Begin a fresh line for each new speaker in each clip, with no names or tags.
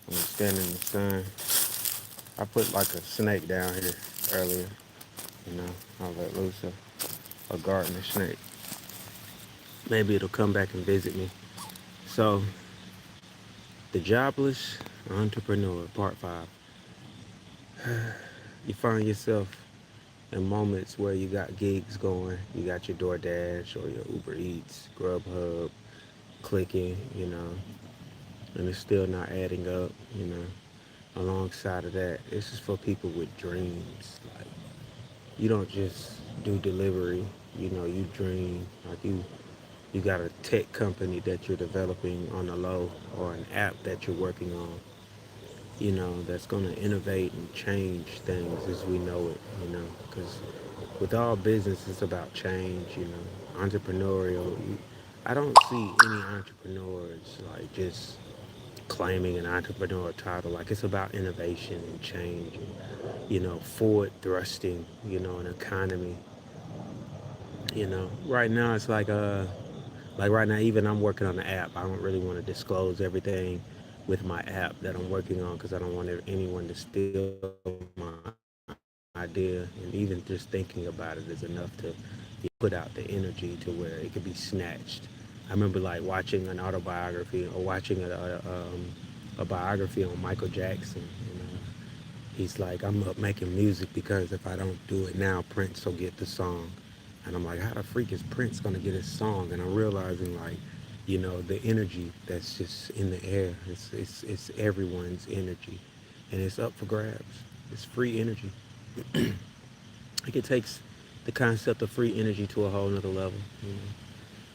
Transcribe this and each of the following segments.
I'm standing in the sun. I put like a snake down here earlier. You know, I let loose a gardener snake. Maybe it'll come back and visit me. So, the jobless entrepreneur, part five. You find yourself in moments where you got gigs going, you got your DoorDash or your Uber Eats, Grubhub clicking, and it's still not adding up. Alongside of that, this is for people with dreams. Like, you don't just do delivery, you dream. Like, you got a tech company that you're developing on the low, or an app that you're working on, that's going to innovate and change things as we know it. Because with all business, it's about change. Entrepreneurial. I don't see any entrepreneurs like just claiming an entrepreneur title. Like, it's about innovation and change, and, forward thrusting, an economy. Right now it's like right now, even I'm working on the app. I don't really want to disclose everything with my app that I'm working on because I don't want anyone to steal my idea. And even just thinking about it is enough to put out the energy to where it could be snatched. I remember like watching an autobiography or watching a biography on Michael Jackson. He's like, I'm up making music because if I don't do it now, Prince will get the song. And I'm like, how the freak is Prince gonna get his song? And I'm realizing like, the energy that's just in the air. It's everyone's energy, and it's up for grabs. It's free energy. Like, it takes the concept of free energy to a whole nother level.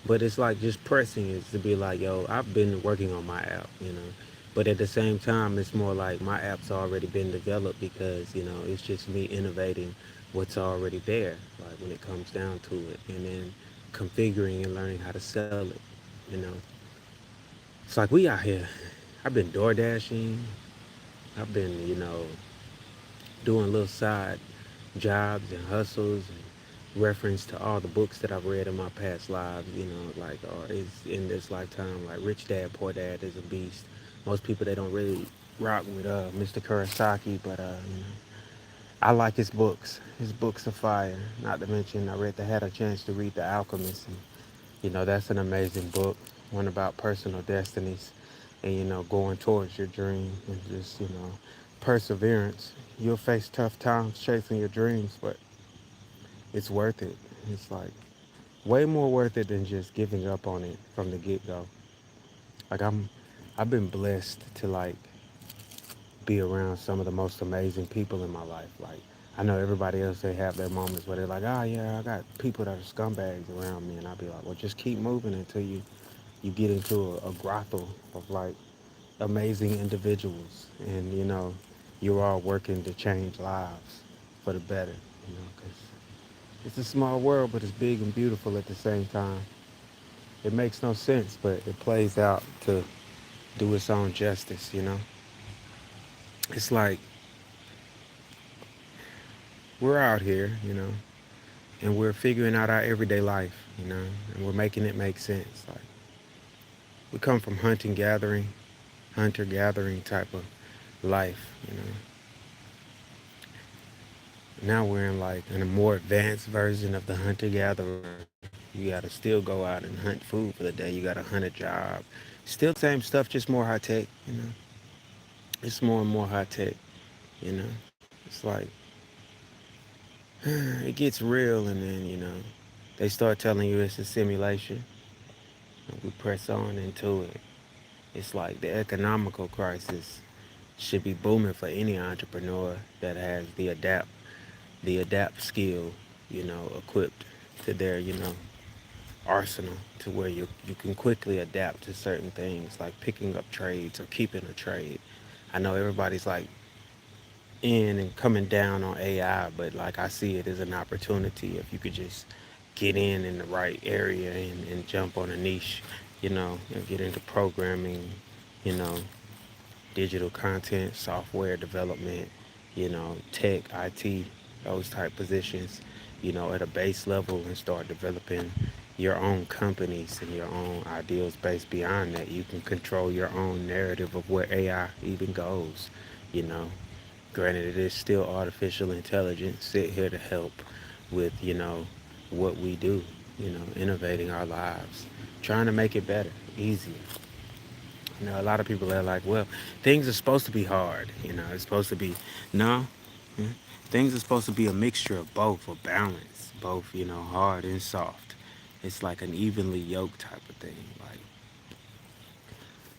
But it's like just pressing is to be like, yo, I've been working on my app. But at the same time, it's more like my app's already been developed because, it's just me innovating what's already there, like when it comes down to it, and then configuring and learning how to sell it. It's like we out here. I've been door dashing. I've been, doing little side jobs and hustles and reference to all the books that I've read in my past lives, like, or is in this lifetime, like Rich Dad Poor Dad is a beast. Most people, they don't really rock with Mr. Kurosaki, but I like his books. His books are fire. Not to mention, had a chance to read The Alchemist, and that's an amazing book. One about personal destinies, and going towards your dream, and just perseverance. You'll face tough times chasing your dreams, but it's worth it. It's like way more worth it than just giving up on it from the get go. Like, I've been blessed to like be around some of the most amazing people in my life. Like, I know everybody else, they have their moments where they're like, oh yeah, I got people that are scumbags around me, and I'll be like, well, just keep moving until you get into a brothel of like amazing individuals, and you're all working to change lives for the better. Because it's a small world, but it's big and beautiful at the same time. It makes no sense, but it plays out to do its own justice. It's like we're out here, and we're figuring out our everyday life, and we're making it make sense. Like, we come from hunter gathering type of life. Now we're in like in a more advanced version of the hunter gatherer. You gotta still go out and hunt food for the day. You gotta hunt a job. Still the same stuff, just more high tech. It's more and more high tech. It's like it gets real, and then they start telling you it's a simulation. And we press on into it. It's like the economical crisis should be booming for any entrepreneur that has the adapt skill, equipped to their arsenal, to where you can quickly adapt to certain things like picking up trades or keeping a trade. I know everybody's like in and coming down on AI, but like I see it as an opportunity if you could just get in the right area and jump on a niche, and get into programming, you know, digital content, software development, tech, IT, those type positions, at a base level, and start developing, your own companies and your own ideals based beyond that. You can control your own narrative of where AI even goes, you know. Granted, it is still artificial intelligence, sit here to help with, what we do, innovating our lives, trying to make it better, easier. A lot of people are like, well, things are supposed to be hard. It's supposed to be, no, mm, things are supposed to be a mixture of both, a balance, both, hard and soft. It's like an evenly yoked type of thing. Like,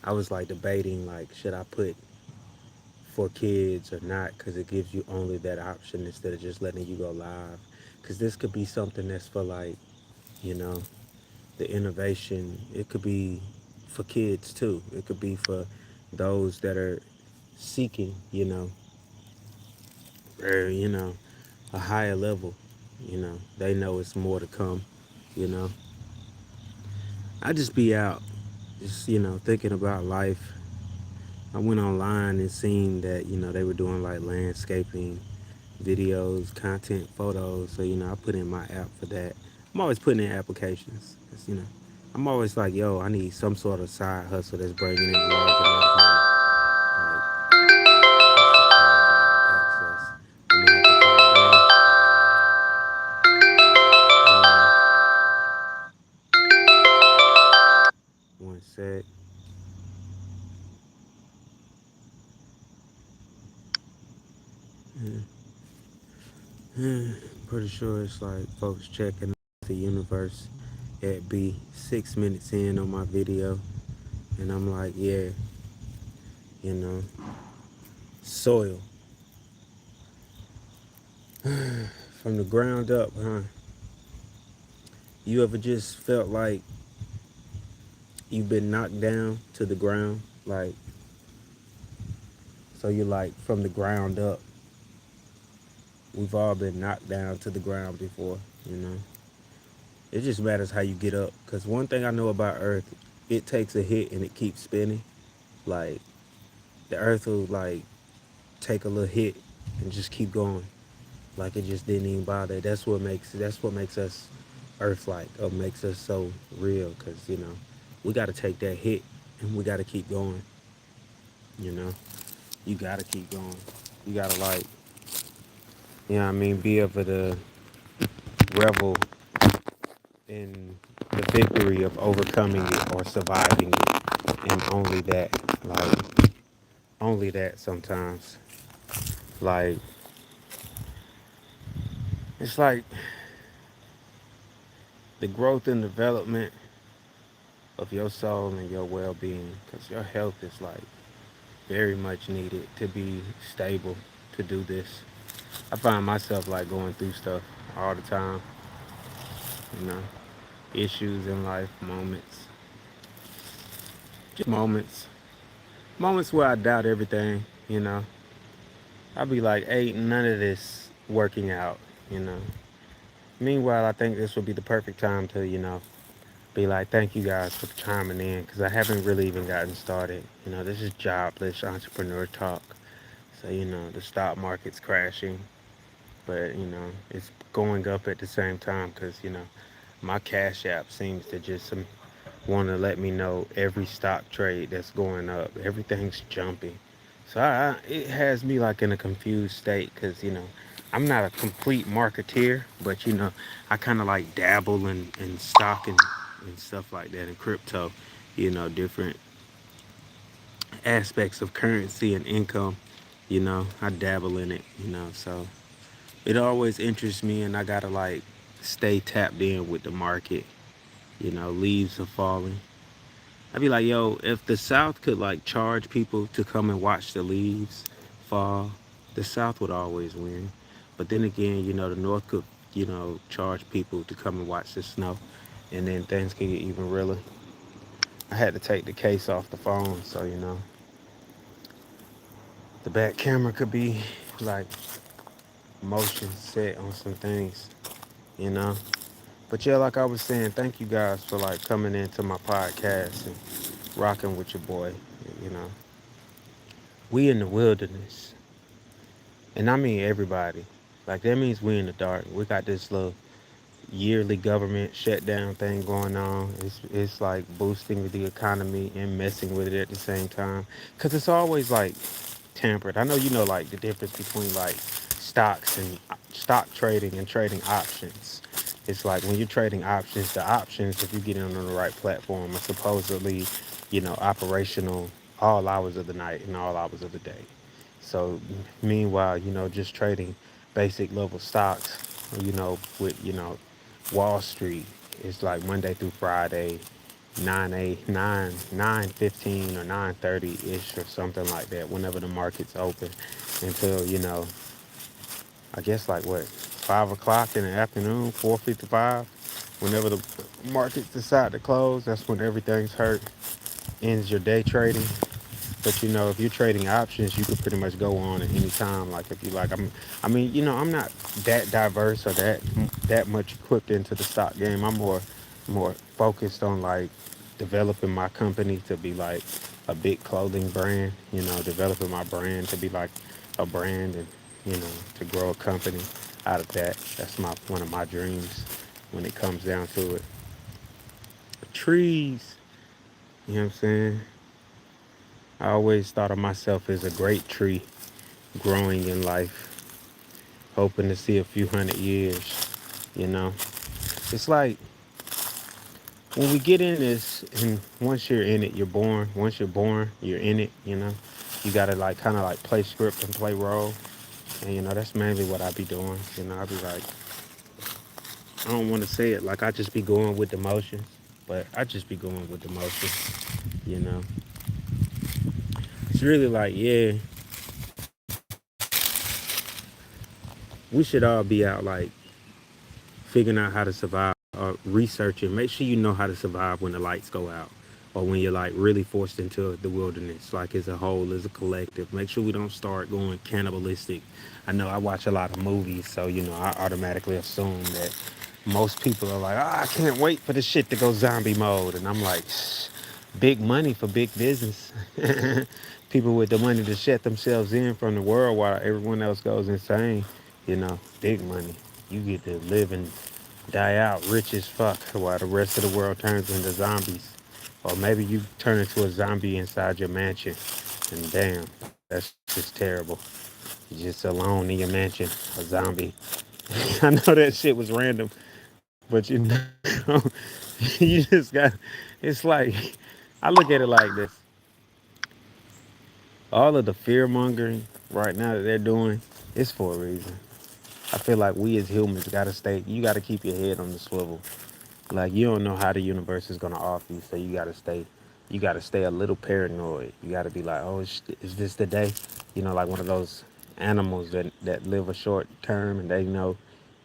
I was like debating, like, should I put for kids or not? Because it gives you only that option instead of just letting you go live. Because this could be something that's for, like, you know, the innovation. It could be for kids too. It could be for those that are seeking, or, a higher level. They know it's more to come. You know, I just be out, just, thinking about life. I went online and seen that, they were doing like landscaping videos, content, photos. So, I put in my app for that. I'm always putting in applications. 'Cause, I'm always like, yo, I need some sort of side hustle that's bringing in large amount of money. Like, access. I'm gonna have to call one sec. Pretty sure it's like folks checking the universe at B 6 minutes in on my video. And I'm like, yeah, you know, soil from the ground up, huh? You ever just felt like you've been knocked down to the ground? Like, so you're like from the ground up. We've all been knocked down to the ground before, you know. It just matters how you get up. Because one thing I know about Earth, it takes a hit and it keeps spinning. Like, the Earth will, like, take a little hit and just keep going. Like it just didn't even bother. That's what makes us Earth-like, or makes us so real. Because, we got to take that hit and we got to keep going, you know. You got to keep going. You got to, like, be able to revel in the victory of overcoming it or surviving it. And only that sometimes. Like, it's like the growth and development of your soul and your well-being, because your health is like very much needed to be stable to do this. I find myself like going through stuff all the time, you know, issues in life, moments, just moments where I doubt everything, you know. I'll be like, ain't none of this working out, you know. Meanwhile, I think this would be the perfect time to, be like, thank you guys for chiming in, because I haven't really even gotten started. This is jobless entrepreneur talk. So, the stock market's crashing, but, it's going up at the same time because, my Cash App seems to just want to let me know every stock trade that's going up. Everything's jumping. So it has me like in a confused state because, I'm not a complete marketeer, but, I kind of like dabble in stock and stuff like that in crypto, different aspects of currency and income. I dabble in it, so it always interests me, and I gotta like stay tapped in with the market. Leaves are falling. I'd be like, yo, if the South could like charge people to come and watch the leaves fall, the South would always win. But then again, the North could, charge people to come and watch the snow, and then things could get even realer. I had to take the case off the phone, so the back camera could be like motion set on some things, you know. But yeah, like I was saying, thank you guys for like coming into my podcast and rocking with your boy. You know, we in the wilderness, and I mean everybody. Like that means we in the dark. We got this little yearly government shutdown thing going on. It's like boosting the economy and messing with it at the same time. Cause it's always like tempered. I know you know like the difference between like stocks and stock trading and trading options. It's like when you're trading options, the options, if you get in on the right platform, are supposedly, operational all hours of the night and all hours of the day. So meanwhile, just trading basic level stocks, with, Wall Street, it's like Monday through Friday, 9 9 15 or 9:30 ish or something like that, whenever the market's open, until, I guess like what, 5 o'clock in the afternoon, 4:55, whenever the markets decide to close, that's when everything's hurt, ends your day trading. But if you're trading options, you could pretty much go on at any time. Like if you like, I'm not that diverse or that much equipped into the stock game. I'm more focused on like developing my company to be like a big clothing brand. Developing my brand to be like a brand, and to grow a company out of that. That's my one of my dreams when it comes down to it. Trees, you know what I'm saying? I always thought of myself as a great tree growing in life, hoping to see a few hundred years. You know, it's like when we get in this, and once you're in it, you're born. Once you're born, you're in it. You gotta like kind of like play script and play role, and that's mainly what I be doing. I be like, I don't want to say it like I just be going with the motions, but I just be going with the motions. You know, it's really like, yeah, we should all be out like figuring out how to survive or researching. Make sure you know how to survive when the lights go out or when you're like really forced into the wilderness, like as a whole, as a collective. Make sure we don't start going cannibalistic. I know I watch a lot of movies, so I automatically assume that most people are like, oh, I can't wait for the shit to go zombie mode. And I'm like, shh, big money for big business. People with the money to shut themselves in from the world while everyone else goes insane. Big money. You get to live and die out rich as fuck while the rest of the world turns into zombies. Or maybe you turn into a zombie inside your mansion. And damn, that's just terrible. You're just alone in your mansion, a zombie. I know that shit was random, but you just got, it's like, I look at it like this. All of the fear mongering right now that they're doing, it's for a reason. I feel like we as humans gotta stay, you gotta keep your head on the swivel. Like you don't know how the universe is gonna off you, so you gotta stay a little paranoid. You gotta be like, oh, is this the day? Like one of those animals that live a short term and they know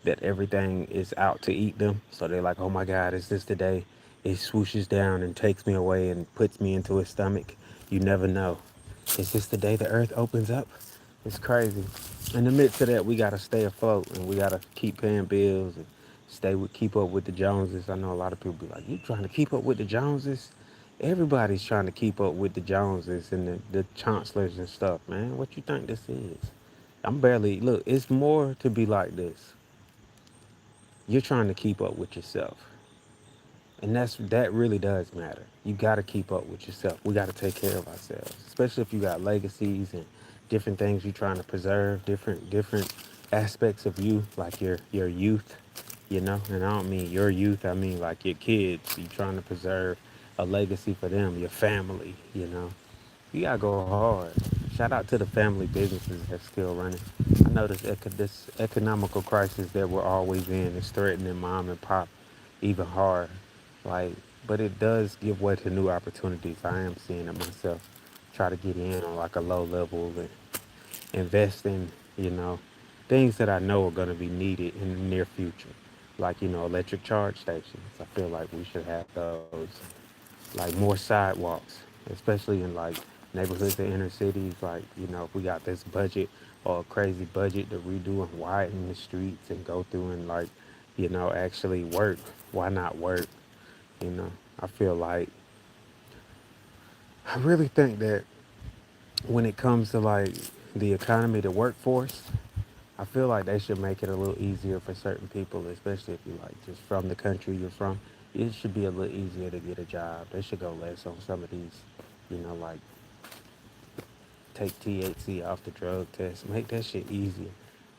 that everything is out to eat them. So they're like, oh my God, is this the day? It swooshes down and takes me away and puts me into his stomach. You never know. Is this the day the earth opens up? It's crazy. In the midst of that, we gotta stay afloat and we gotta keep paying bills and keep up with the Joneses. I know a lot of people be like, "You trying to keep up with the Joneses?" Everybody's trying to keep up with the Joneses and the chancellors and stuff, man. What you think this is? I'm barely look. It's more to be like this. You're trying to keep up with yourself. And that really does matter. You got to keep up with yourself. We got to take care of ourselves, especially if you got legacies and different things you're trying to preserve, different aspects of you, like your youth, And I don't mean your youth. I mean like your kids. You trying to preserve a legacy for them, your family. You gotta go hard. Shout out to the family businesses that's still running. I know this economical crisis that we're always in is threatening mom and pop even hard. Like, but it does give way to new opportunities. I am seeing it myself. Try to get in on like a low level and invest in, you know, things that I know are going to be needed in the near future. Like, electric charge stations. I feel like we should have those. Like more sidewalks, especially in like neighborhoods and inner cities. Like, if we got this budget or a crazy budget to redo and widen the streets and go through and like, actually work, why not work? You know, I feel like I really think that when it comes to like the economy, the workforce, I feel like they should make it a little easier for certain people, especially if you like just from the country you're from. It should be a little easier to get a job. They should go less on some of these, like take THC off the drug test, make that shit easier.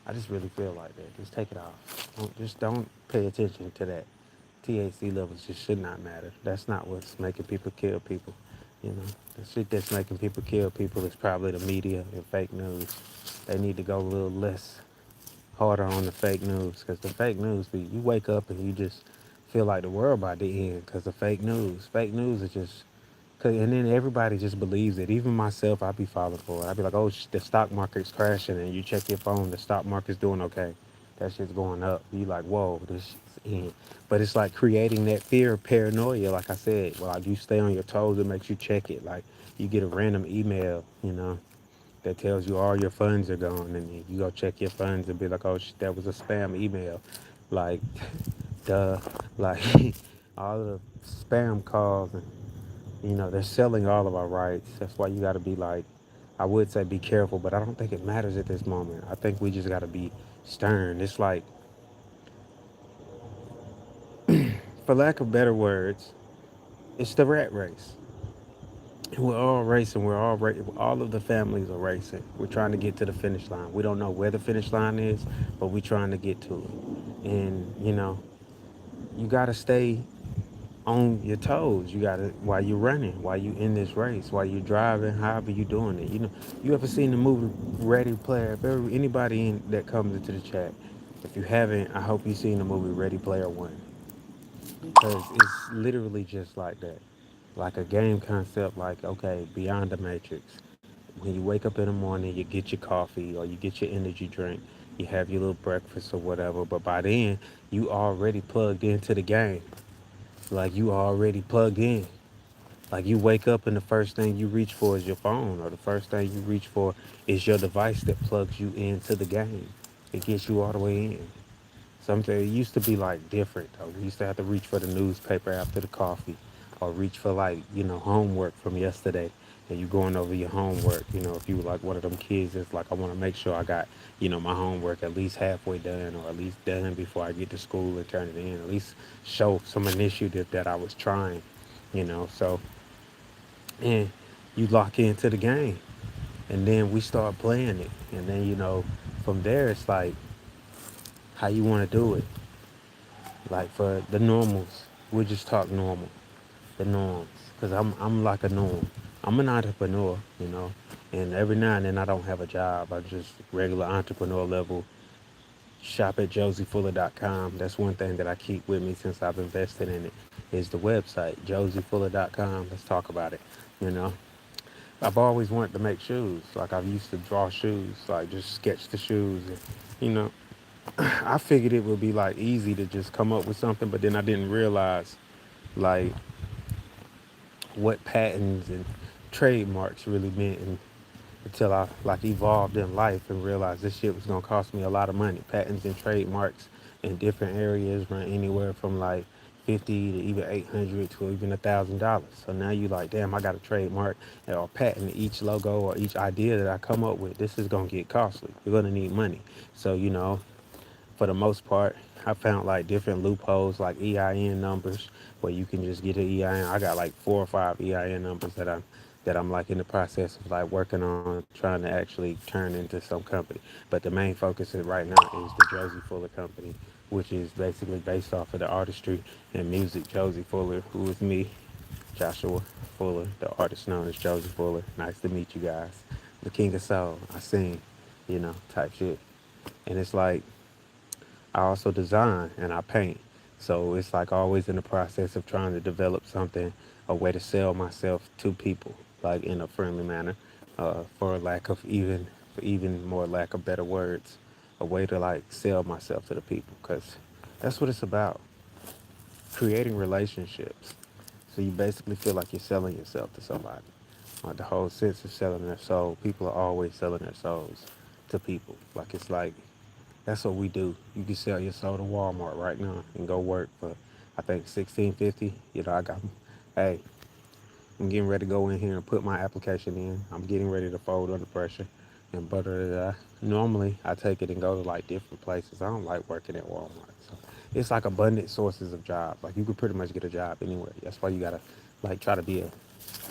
I just really feel like that. Just take it off. Don't pay attention to that. THC levels just should not matter. That's not what's making people kill people. You know, the shit that's making people kill people is probably the media and fake news. They need to go a little less harder on the fake news because the fake news, you wake up and you just feel like the world about to end because of fake news. Fake news is just, and then everybody just believes it. Even myself, I be falling for it. I be like, oh, the stock market's crashing, and you check your phone, the stock market's doing okay. That shit's going up. You like, whoa, this shit's in. But it's like creating that fear of paranoia. Like I said, well, like you stay on your toes, it makes you check it. Like you get a random email, that tells you all your funds are gone, and then you go check your funds and be like, oh, that was a spam email. Like, duh. Like, all of the spam calls, and they're selling all of our rights. That's why you got to be like, I would say be careful, but I don't think it matters at this moment. I think we just got to be stern. It's like, for lack of better words, it's the rat race. We're all racing. All of the families are racing. We're trying to get to the finish line. We don't know where the finish line is, but we're trying to get to it. And you gotta stay on your toes. You gotta while you're running, while you in this race, while you're driving, however you doing it. You ever seen the movie Ready Player? If ever, anybody that comes into the chat, if you haven't, I hope you've seen the movie Ready Player One, because it's literally just like that, like a game concept. Like, okay, beyond the matrix. When you wake up in the morning, you get your coffee or you get your energy drink, you have your little breakfast or whatever. But by then, you already plugged into the game. Like you already plugged in. Like you wake up and the first thing you reach for is your phone, or the first thing you reach for is your device that plugs you into the game. It gets you all the way in. Something it used to be like different though. We used to have to reach for the newspaper after the coffee, or reach for like homework from yesterday, and you going over your homework. If you were like one of them kids that's like, I want to make sure I got my homework at least halfway done, or at least done before I get to school and turn it in. At least show some initiative that I was trying. So and you lock into the game, and then we start playing it, and then from there it's like how you want to do it. Like for the normals, we'll just talk normal, the norms, because I'm like a norm. I'm an entrepreneur, and every now and then I don't have a job. I just regular entrepreneur level. Shop at josiefuller.com. That's one thing that I keep with me since I've invested in it is the website, josiefuller.com. Let's talk about it. You know, I've always wanted to make shoes. Like I've used to draw shoes, like just sketch the shoes. And, you know, I figured it would be like easy to just come up with something, but then I didn't realize like what patents and trademarks really meant until I like evolved in life and realized this shit was gonna cost me a lot of money. Patents and trademarks in different areas run anywhere from like 50 to even 800 to even $1,000. So now you like, damn, I got a trademark or patent each logo or each idea that I come up with. This is gonna get costly. You're gonna need money. So for the most part, I found like different loopholes, like EIN numbers, where you can just get an EIN. I got like 4 or 5 EIN numbers that I'm like in the process of like working on, trying to actually turn into some company. But the main focus right now is the Josie Fuller Company, which is basically based off of the artistry and music. Josie Fuller, who is me, Joshua Fuller, the artist known as Josie Fuller. Nice to meet you guys. The King of Soul. I sing, type shit. And it's like I also design and I paint. So it's like always in the process of trying to develop something, a way to sell myself to people, like in a friendly manner, for even more lack of better words, a way to like sell myself to the people, because that's what it's about, creating relationships. So you basically feel like you're selling yourself to somebody. Like the whole sense of selling their soul. People are always selling their souls to people. Like it's like that's what we do. You can sell your soul to Walmart right now and go work for, I think, 16.50. I got. Hey, I'm getting ready to go in here and put my application in. I'm getting ready to fold under pressure. and butter. Normally, I take it and go to like different places. I don't like working at Walmart. So it's like abundant sources of jobs. Like you could pretty much get a job anywhere. That's why you gotta like try to be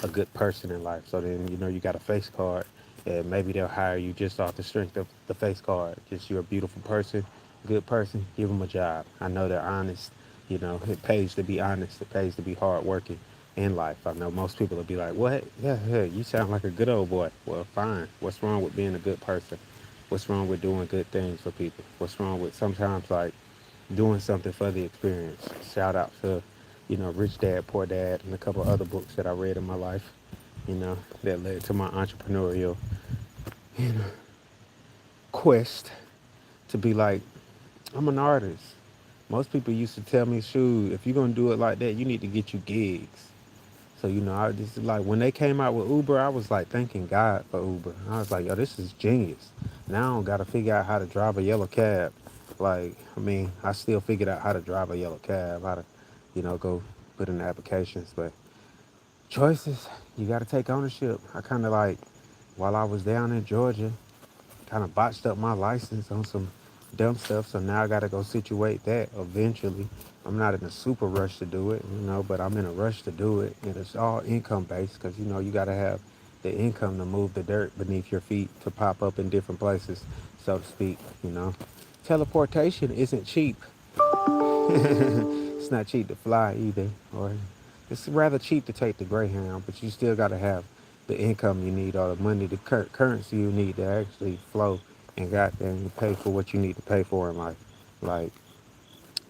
a good person in life. So then you got a face card, and maybe they'll hire you just off the strength of the face card. Just you're a beautiful person, good person. Give them a job. I know they're honest. It pays to be honest. It pays to be hardworking in life. I know most people will be like, "What? Yeah, yeah, you sound like a good old boy." Well, fine. What's wrong with being a good person? What's wrong with doing good things for people? What's wrong with sometimes like doing something for the experience? Shout out to, Rich Dad, Poor Dad, and a couple other books that I read in my life, that led to my entrepreneurial, you know, quest to be like, I'm an artist. Most people used to tell me, shoot, if you're gonna do it like that, you need to get you gigs. So, I just like when they came out with Uber, I was like thanking God for Uber. I was like, yo, this is genius. Now I don't gotta figure out how to drive a yellow cab. Like, I mean, I still figured out how to drive a yellow cab, how to, go put in the applications. But choices, you gotta take ownership. I kinda like while I was down in Georgia, kind of botched up my license on some dumb stuff. So now I got to go situate that eventually. I'm not in a super rush to do it, but I'm in a rush to do it. And it's all income based because, you got to have the income to move the dirt beneath your feet to pop up in different places, so to speak. Teleportation isn't cheap. It's not cheap to fly either, or it's rather cheap to take the Greyhound, but you still got to have the income you need or the money, the currency you need to actually flow and goddamn pay for what you need to pay for in life. Like,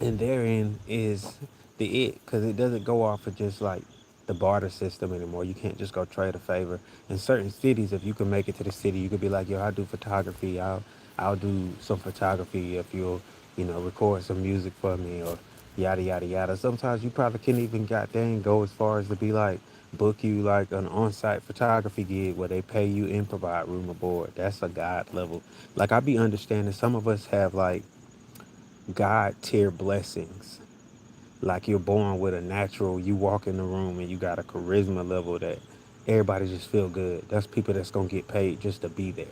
and therein is the it, because it doesn't go off of just like the barter system anymore. You can't just go trade a favor. In certain cities, if you can make it to the city, you could be like, yo, I do photography. I'll do some photography if you'll record some music for me, or yada yada yada. Sometimes you probably can't even goddamn go as far as to be like book you like an on-site photography gig where they pay you and provide room and board. That's a god level. Like I be understanding some of us have like God tier blessings. Like you're born with a natural, you walk in the room and you got a charisma level that everybody just feel good. That's people that's gonna get paid just to be there.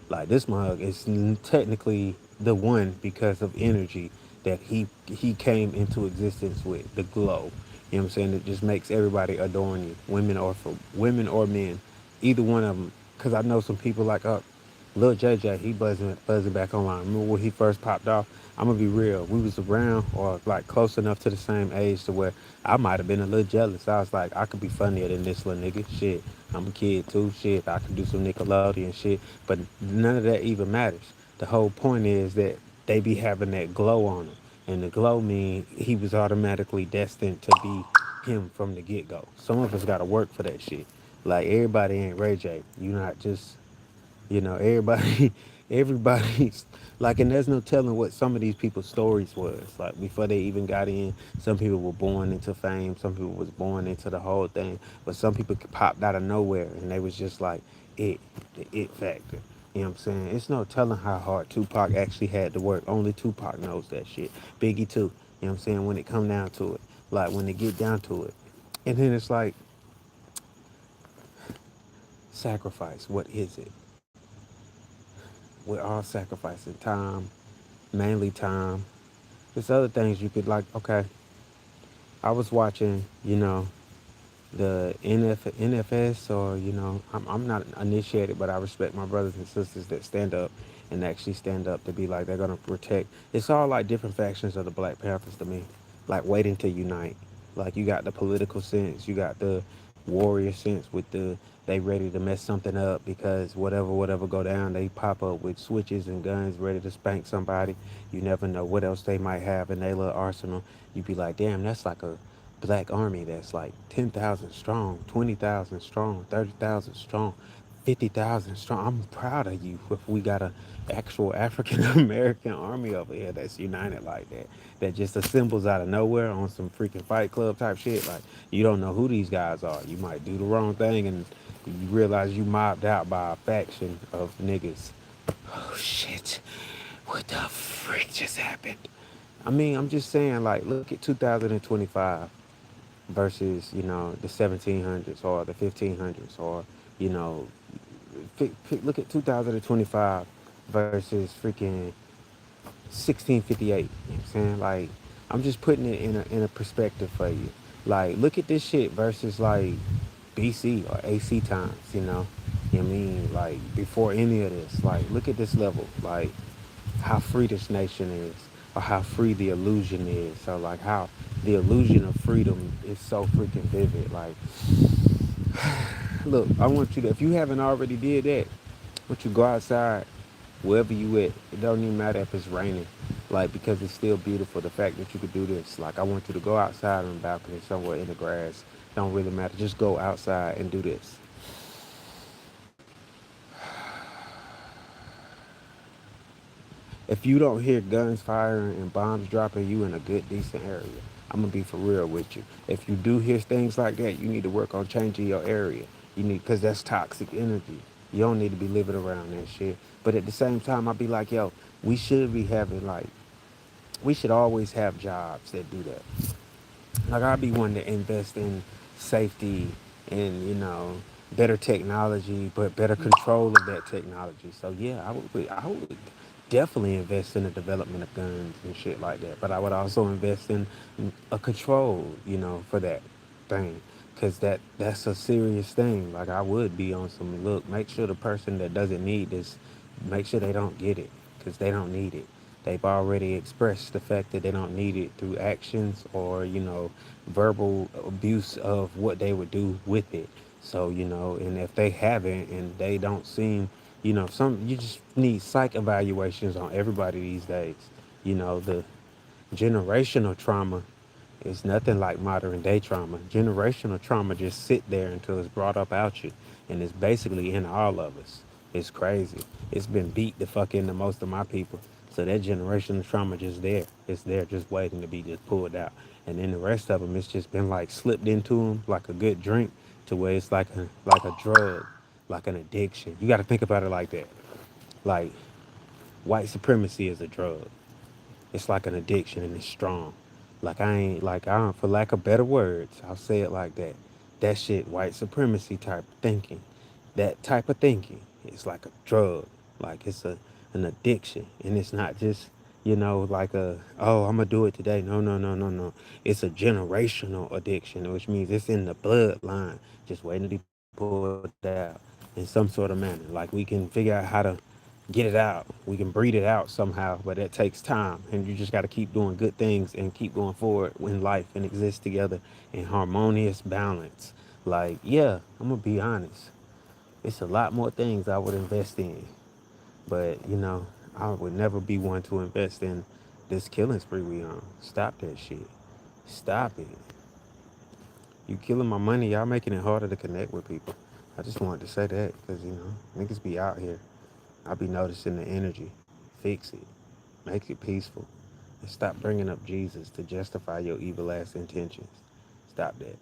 Like this mug is technically the one because of energy that he came into existence with, the glow. You know what I'm saying? It just makes everybody adoring you, women or men, either one of them. Cause I know some people like Lil JJ, he buzzing back online. Remember when he first popped off? I'm gonna be real. We was around or like close enough to the same age to where I might have been a little jealous. I was like, I could be funnier than this little nigga. Shit, I'm a kid too. Shit, I can do some Nickelodeon shit. But none of that even matters. The whole point is that they be having that glow on them, and the glow mean he was automatically destined to be him from the get go. Some of us gotta work for that shit. Like everybody ain't Ray J. You not just everybody, everybody's like, and there's no telling what some of these people's stories was like before they even got in. Some people were born into fame. Some people was born into the whole thing. But some people popped out of nowhere, and they was just like it, the it factor. You know what I'm saying? It's no telling how hard Tupac actually had to work. Only Tupac knows that shit. Biggie too. You know what I'm saying? When it come down to it, like when they get down to it, and then it's like sacrifice. What is it? We're all sacrificing time, mainly time. There's other things you could like. Okay, I was watching, the NFS, or I'm not initiated, but I respect my brothers and sisters that stand up and actually stand up to be like they're gonna protect. It's all like different factions of the Black Panthers to me, like waiting to unite. Like you got the political sense, you got the warrior sense with the they ready to mess something up because whatever go down, they pop up with switches and guns ready to spank somebody. You never know what else they might have in their little arsenal. You be like, damn, that's like a black army that's like 10,000 strong, 20,000 strong, 30,000 strong, 50,000 strong. I'm proud of you if we got a actual African American army over here that's united like that. That just assembles out of nowhere on some freaking Fight Club type shit. Like you don't know who these guys are. You might do the wrong thing and you realize you mobbed out by a faction of niggas. Oh shit. What the frick just happened? I mean, I'm just saying, like, look at 2025 versus the 1700s or the 1500s or you know Look at 2025 versus freaking 1658. You know what I'm saying? Like, I'm just putting it in a perspective for you. Like, look at this shit versus like BC or AC times, you know? You know what I mean? Like, before any of this. Like, look at this level. Like, how free this nation is, or how free the illusion is. So, like, how the illusion of freedom is so freaking vivid. Like, look, I want you to, if you haven't already did that, I want you to go outside, wherever you at. It don't even matter if it's raining, like, because it's still beautiful. The fact that you could do this, like, I want you to go outside on the balcony somewhere in the grass. Don't really matter. Just go outside and do this. If you don't hear guns firing and bombs dropping, you in a good, decent area. I'm gonna be for real with you. If you do hear things like that, you need to work on changing your area. You need, cause that's toxic energy. You don't need to be living around that shit. But at the same time, I'll be like, yo, we should be having like, we should always have jobs that do that. Like, I'd be one to invest in safety and, better technology, but better control of that technology. So yeah, I would definitely invest in the development of guns and shit like that. But I would also invest in a control, for that thing, because that's a serious thing. Like, I would be on some, look, make sure the person that doesn't need this, make sure they don't get it, because they don't need it. They've already expressed the fact that they don't need it through actions or, verbal abuse of what they would do with it. So, and if they haven't and they don't seem, you just need psych evaluations on everybody these days. The generational trauma is nothing like modern day trauma. Generational trauma just sit there until it's brought up out you, and it's basically in all of us. It's crazy. It's been beat the fuck into most of my people. So that generational trauma just there. It's there just waiting to be just pulled out. And then the rest of them, it's just been like slipped into them like a good drink, to where it's like a drug, like an addiction. You got to think about it like that. Like, white supremacy is a drug. It's like an addiction and it's strong. Like, I ain't like, I don't, for lack of better words, I'll say it like that. That shit, white supremacy type of thinking. That type of thinking. It's like a drug. Like, it's an addiction. And it's not just, like oh, I'm gonna do it today. No, no, no, no, no. It's a generational addiction, which means it's in the bloodline, just waiting to be pulled out in some sort of manner. Like, we can figure out how to get it out. We can breed it out somehow, but it takes time. And you just got to keep doing good things and keep going forward in life and exist together in harmonious balance. Like, yeah, I'm going to be honest. It's a lot more things I would invest in. But, I would never be one to invest in this killing spree we on. Stop that shit. Stop it. You killing my money. Y'all making it harder to connect with people. I just wanted to say that because, niggas be out here. I be noticing the energy. Fix it. Make it peaceful. And stop bringing up Jesus to justify your evil ass intentions. Stop that.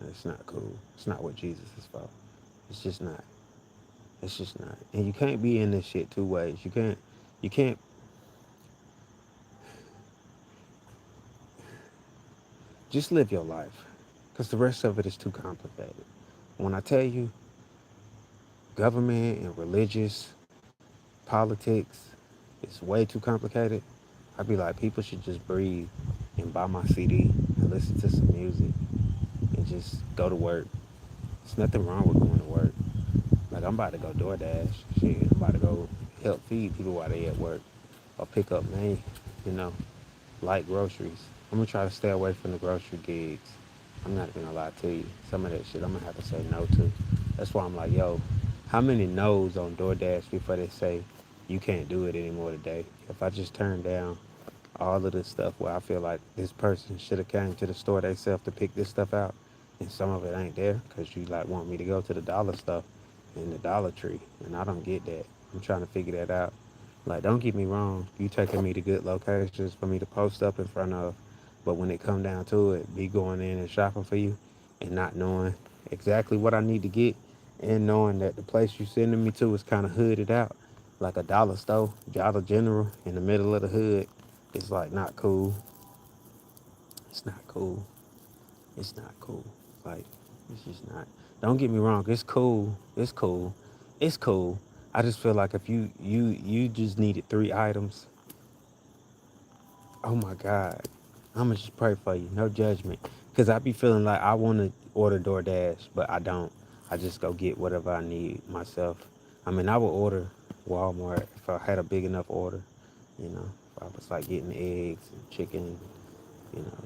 It's not cool. It's not what Jesus is for. It's just not. It's just not. And you can't be in this shit two ways. You can't just live your life. Because the rest of it is too complicated. When I tell you government and religious politics is way too complicated, I'd be like, people should just breathe and buy my CD and listen to some music and just go to work. There's nothing wrong with going to work. Like, I'm about to go DoorDash. Shit, I'm about to go help feed people while they at work, or pick up you know, light groceries. I'm gonna try to stay away from the grocery gigs. I'm not gonna lie to you. Some of that shit I'm gonna have to say no to. That's why I'm like, yo, how many no's on DoorDash before they say you can't do it anymore today? If I just turn down all of this stuff where I feel like this person should have came to the store themselves to pick this stuff out, and some of it ain't there because you like want me to go to the dollar stuff in the Dollar Tree, and I don't get that. I'm trying to figure that out. Like, don't get me wrong, you taking me to good locations for me to post up in front of, but when it come down to it, be going in and shopping for you and not knowing exactly what I need to get, and knowing that the place you sending me to is kind of hooded out, like a dollar store, Dollar General in the middle of the hood. It's like not cool. It's not cool. It's not cool. Like, it's just not. Don't get me wrong. It's cool. It's cool It's cool. I just feel like if you just needed 3 items, oh my God, I'ma just pray for you. No judgment. Cause I be feeling like I wanna order DoorDash, but I don't. I just go get whatever I need myself. I mean, I would order Walmart if I had a big enough order. You know, if I was like getting eggs and chicken,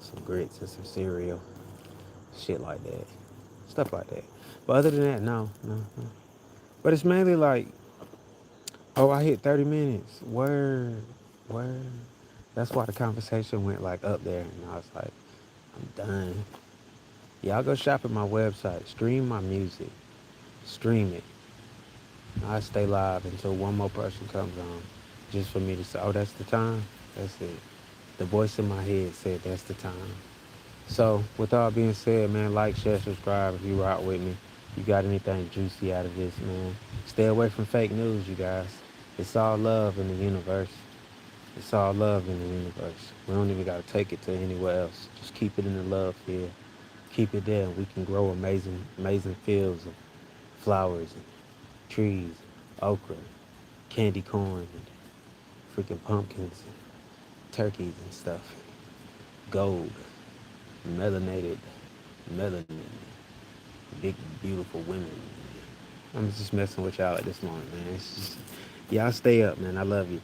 some grits and some cereal, shit like that, stuff like that. But other than that, no, no, no. But it's mainly like, oh, I hit 30 minutes. Word, word. That's why the conversation went like up there, and I was like, I'm done. Y'all go shop at my website, stream my music, stream it. I stay live until one more person comes on, just for me to say, oh, that's the time. That's it. The voice in my head said that's the time. So, with all being said, man, like, share, subscribe if you rock with me. You got anything juicy out of this, man? Stay away from fake news, you guys. It's all love in the universe. It's all love in the universe. We don't even got to take it to anywhere else. Just keep it in the love field. Keep it there, and we can grow amazing, amazing fields of flowers and trees, okra, candy corn, and freaking pumpkins, and turkeys and stuff. Gold, melanated, melanin, big, beautiful women. I'm just messing with y'all at this moment, man. It's just, y'all stay up, man. I love you.